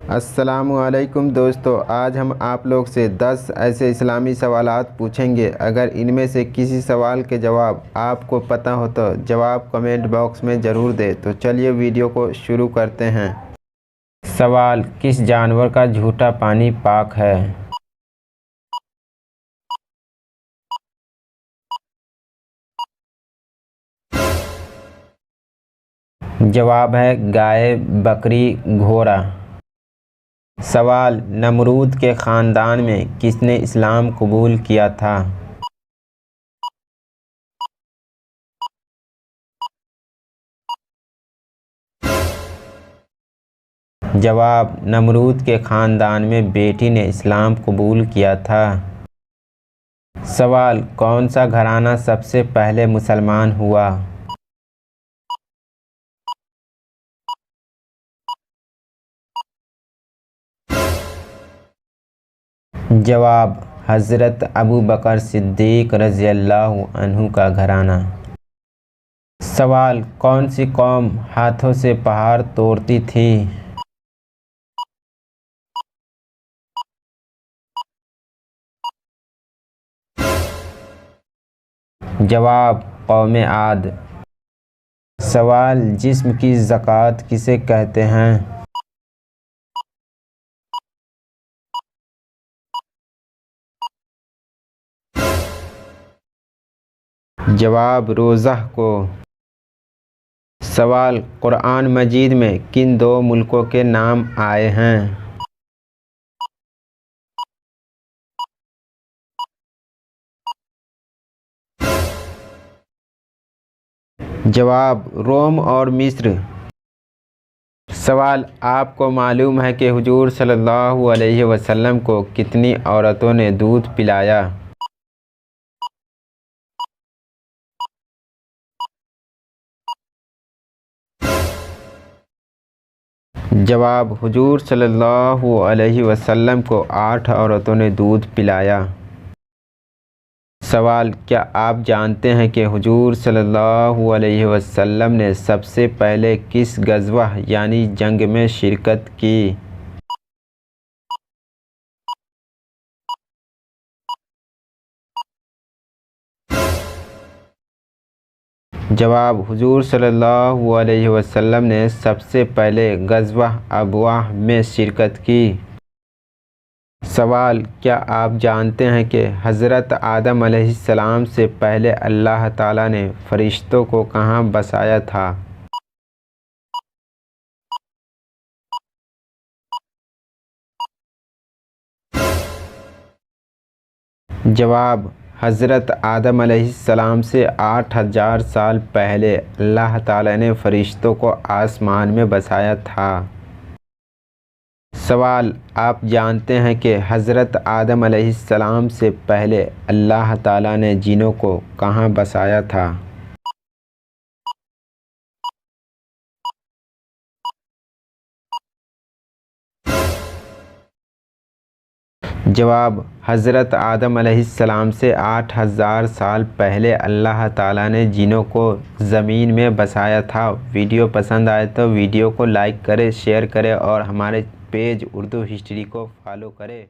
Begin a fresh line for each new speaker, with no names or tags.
अस्सलामुअलैकुम दोस्तों, आज हम आप लोग से 10 ऐसे इस्लामी सवालात पूछेंगे। अगर इनमें से किसी सवाल के जवाब आपको पता हो तो जवाब कमेंट बॉक्स में ज़रूर दें। तो चलिए वीडियो को शुरू करते हैं। सवाल: किस जानवर का झूठा पानी पाक है? जवाब है गाय, बकरी, घोड़ा। सवाल: नमरूद के ख़ानदान में किसने इस्लाम कबूल किया था? जवाब: नमरूद के ख़ानदान में बेटी ने इस्लाम कबूल किया था। सवाल: कौन सा घराना सबसे पहले मुसलमान हुआ? जवाब: हज़रत अबू बकर सिद्दीक़ रज़ियल्लाहु अन्हु का घराना। सवाल: कौन सी कौम हाथों से पहाड़ तोड़ती थी? जवाब: कौमे आद। सवाल: जिस्म की ज़कात किसे कहते हैं? जवाब: रोज़ा को। सवाल: कुरान मजीद में किन दो मुल्कों के नाम आए हैं? जवाब: रोम और मिस्र। सवाल: आपको मालूम है कि हुजूर सल्लल्लाहु अलैहि वसल्लम को कितनी औरतों ने दूध पिलाया? जवाब: हुजूर सल्लल्लाहु अलैहि वसल्लम को 8 औरतों ने दूध पिलाया। सवाल: क्या आप जानते हैं कि हुजूर सल्लल्लाहु अलैहि वसल्लम ने सबसे पहले किस गज़वा यानी जंग में शिरकत की? जवाब: हुजूर सल्लल्लाहु अलैहि वसल्लम ने सबसे पहले गज़वा अबवाह में शिरकत की। सवाल: क्या आप जानते हैं कि हज़रत आदम अलैहिस्सलाम से पहले अल्लाह ताला ने फ़रिश्तों को कहाँ बसाया था? जवाब: हज़रत आदम अलैहिस्सलाम से 8000 साल पहले अल्लाह ताला ने फ़रिश्तों को आसमान में बसाया था। सवाल: आप जानते हैं कि हज़रत आदम अलैहिस्सलाम से पहले अल्लाह ताला ने जिन्नों को कहाँ बसाया था? जवाब: हज़रत आदम अलैहिस्सलाम से 8000 साल पहले अल्लाह ताला ने जिन्नों को ज़मीन में बसाया था। वीडियो पसंद आए तो वीडियो को लाइक करें, शेयर करें और हमारे पेज उर्दू हिस्ट्री को फॉलो करें।